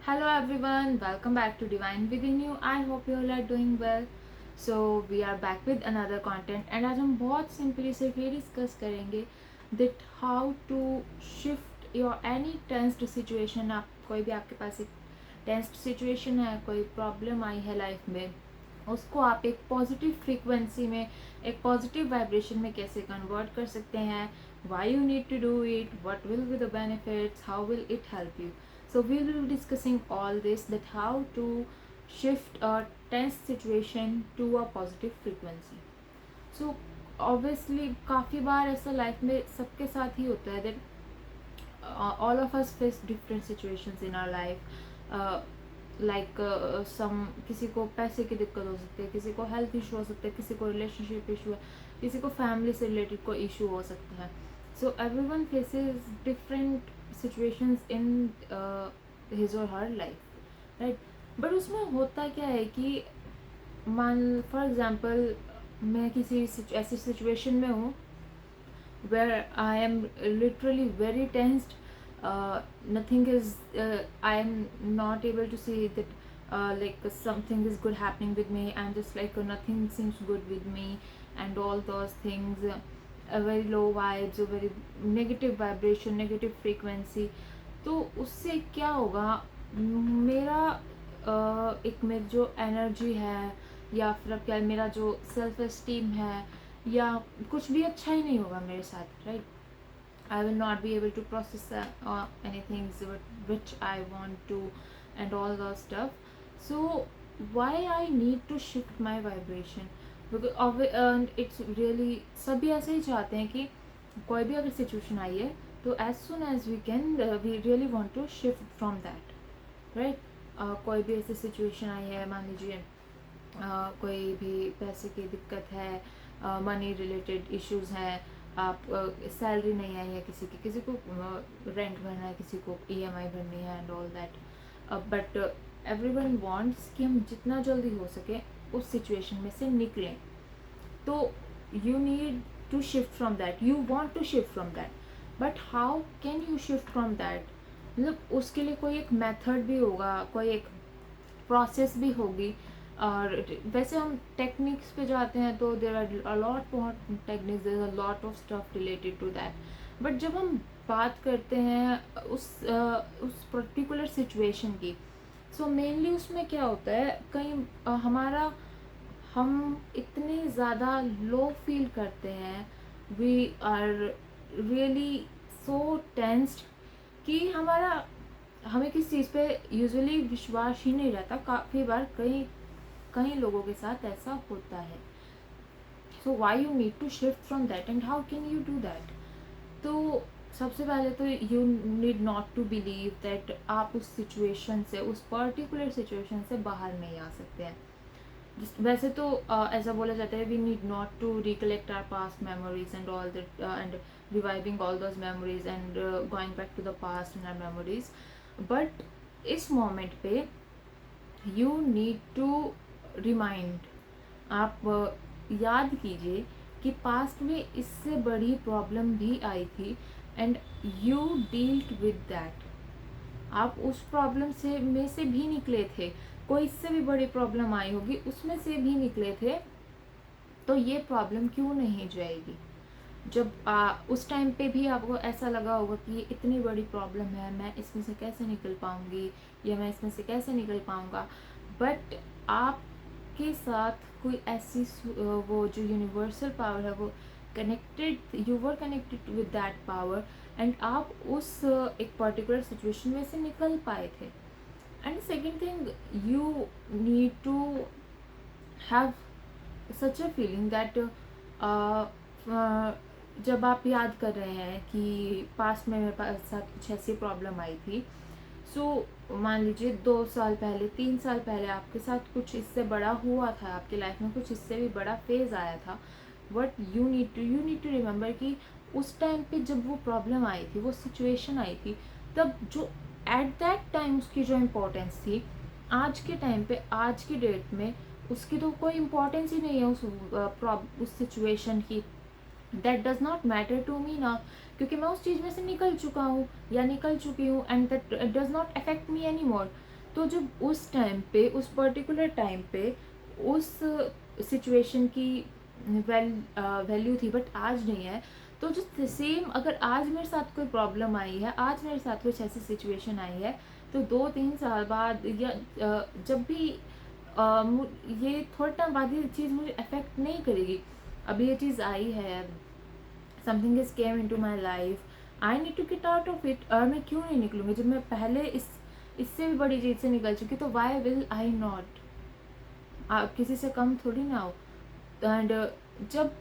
Hello everyone, welcome back to Divine Within You. I hope you all are doing well. So we are back with another content and आज हम बहुत simply सिर्फ ये discuss करेंगे that how to shift your any tensed situation. आप कोई भी आपके पास एक टेंस्ड सिचुएशन है, कोई प्रॉब्लम आई है लाइफ में, उसको आप एक पॉजिटिव फ्रीक्वेंसी में, एक पॉजिटिव वाइब्रेशन में कैसे कन्वर्ट कर सकते हैं, why you need to do it, what will be the benefits, how will it help you. So we will be discussing all this, that how to shift a tense situation to a positive frequency. So obviously काफ़ी बार ऐसा life में सबके साथ ही होता है that all of us face different situations in our life. Like some किसी को पैसे की दिक्कत हो सकती है, किसी को हेल्थ इशू हो सकता है, किसी को रिलेशनशिप इशू है, किसी को फैमिली से रिलेटेड कोई इशू हो सकता है. So everyone faces different situations in his और हर लाइफ, राइट. बट उसमें होता क्या है कि मान फॉर एग्जांपल मैं किसी ऐसी सिचुएशन में हूँ where I am literally very tensed. Nothing is, I am not able to see that like something is good happening with me. I'm just like nothing seems good with me and all those things. Very low vibes, a very negative vibration, negative frequency. तो उससे क्या होगा, मेरा एक मेरी जो energy है या फिर क्या मेरा जो सेल्फ एस्टीम है या कुछ भी अच्छा ही नहीं होगा मेरे साथ, right. I will not be able to process anything which I want to and all those stuff. So why I need to shift my vibration, because it's really सभी ऐसे ही चाहते हैं कि कोई भी अगर सिचुएशन आई है तो as soon as we can we really want to shift from that, right. कोई भी ऐसी सिचुएशन आई है, मान लीजिए कोई भी पैसे की दिक्कत है, मनी रिलेटेड इश्यूज हैं, आप सैलरी नहीं आई है किसी को रेंट भरना है, किसी को EMI भरनी है and all that. But everyone wants कि हम जितना जल्दी हो सके उस सिचुएशन में से निकलें. तो you need to shift from that, you want to shift from that, but how can you shift from that. मतलब उसके लिए कोई एक मेथड भी होगा, कोई एक प्रोसेस भी होगी. और वैसे हम टेक्निक्स पे जाते हैं तो देर आर अलॉट बहुत techniques, there are lot of stuff related to that. But जब हम बात करते हैं उस पर्टिकुलर सिचुएशन की, सो मेनली उसमें क्या होता है, कहीं हमारा हम इतने ज़्यादा लो फील करते हैं, we are really so tensed कि हमें किसी चीज़ पे यूजुअली विश्वास ही नहीं रहता. काफ़ी बार कई लोगों के साथ ऐसा होता है. So why you need to shift from that and how can you do that. तो सबसे पहले तो you need not to believe that आप उस सिचुएशन से, उस पर्टिकुलर सिचुएशन से बाहर नहीं आ सकते हैं. वैसे तो ऐसा बोला जाता है we need not to recollect our past memories and all that and reviving all those memories and going back to the past in our memories. But इस मोमेंट पे यू नीड टू रिमाइंड, आप याद कीजिए कि past में इससे बड़ी problem भी आई थी and you dealt with that. आप उस प्रॉब्लम में से भी निकले थे, कोई इससे भी बड़ी प्रॉब्लम आई होगी उसमें से भी निकले थे. तो ये प्रॉब्लम क्यों नहीं जाएगी. जब उस टाइम पे भी आपको ऐसा लगा होगा कि ये इतनी बड़ी प्रॉब्लम है, मैं इसमें से कैसे निकल पाऊँगी या मैं इसमें से कैसे निकल पाऊँगा. बट आपके साथ कोई ऐसी वो जो यूनिवर्सल पावर है वो connected, you were connected with that power and आप उस एक पर्टिकुलर सिचुएशन में से निकल पाए थे. And second thing, you need to have such a feeling that जब आप याद कर रहे हैं कि पास्ट में मेरे साथ कुछ ऐसी प्रॉब्लम आई थी, सो मान लीजिए 2 साल पहले, 3 साल पहले आपके साथ कुछ इससे बड़ा हुआ था, आपकी लाइफ में कुछ इससे भी बड़ा फेज आया था. But you need to remember कि उस टाइम पे जब वो प्रॉब्लम आई थी, वो सिचुएशन आई थी, तब जो एट दैट टाइम उसकी जो इम्पोर्टेंस थी, आज के टाइम पे, आज की डेट में उसकी तो कोई इम्पोर्टेंस ही नहीं है उस सिचुएशन की. That does not matter to me now, क्योंकि मैं उस चीज़ में से निकल चुका हूँ या निकल चुकी हूँ and that does not affect me any more. तो जब उस टाइम पे, उस पर्टिकुलर टाइम पे उस सिचुएशन की वैल्यू थी बट आज नहीं है, तो जो सेम अगर आज मेरे साथ कोई प्रॉब्लम आई है, आज मेरे साथ कुछ ऐसी सिचुएशन आई है, तो 2-3 साल बाद या जब भी ये थोड़ा टाइम बाद ये चीज़ मुझे अफेक्ट नहीं करेगी। अभी ये चीज़ आई है, something is came in to my life, I need to get out of it. और मैं क्यों नहीं निकलूँगी जब मैं पहले इससे भी बड़ी चीज़ से निकल चुकी, तो वाई विल आई नॉट। आप किसी से कम थोड़ी ना हो। एंड जब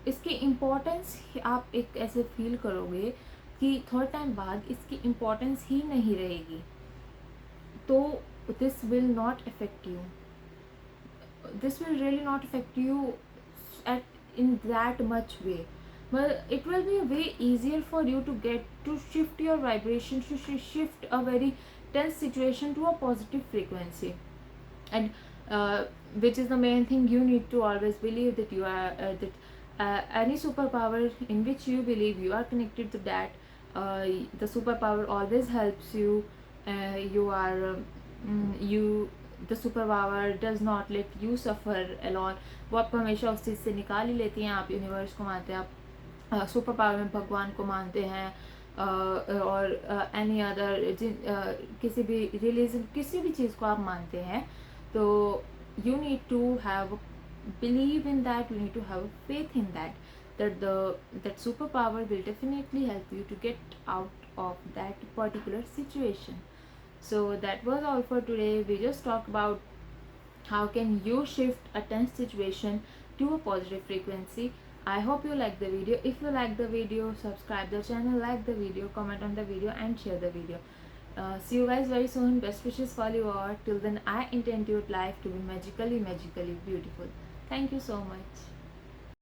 इसकी इम्पोर्टेंस आप एक ऐसे फील करोगे कि थोड़ा टाइम बाद इसकी इम्पोर्टेंस ही नहीं रहेगी, तो this will not affect you, this will really not affect you at in that much way, but it will be way easier for you to get to shift your vibration, to shift a very tense situation to a positive frequency. And which is the main thing, you need to always believe that you are any superpower in which you believe you are connected to that, the superpower always helps you. You are you the superpower does not let you suffer alone. वो आपको हमेशा उस चीज़ से निकाल ही लेती हैं। आप universe को मानते हैं, आप सुपर पावर में भगवान को मानते हैं, और एनी अदर किसी भी रिलीजन, किसी भी चीज़ को आप मानते हैं, तो you need to have believe in that, you need to have faith in that superpower will definitely help you to get out of that particular situation. So that was all for today. We just talked about how can you shift a tense situation to a positive frequency. I hope you like the video. If you like the video, subscribe the channel, like the video, comment on the video and share the video. See you guys very soon. Best wishes for you all. Till then, I intend your life to be magically beautiful. Thank you so much.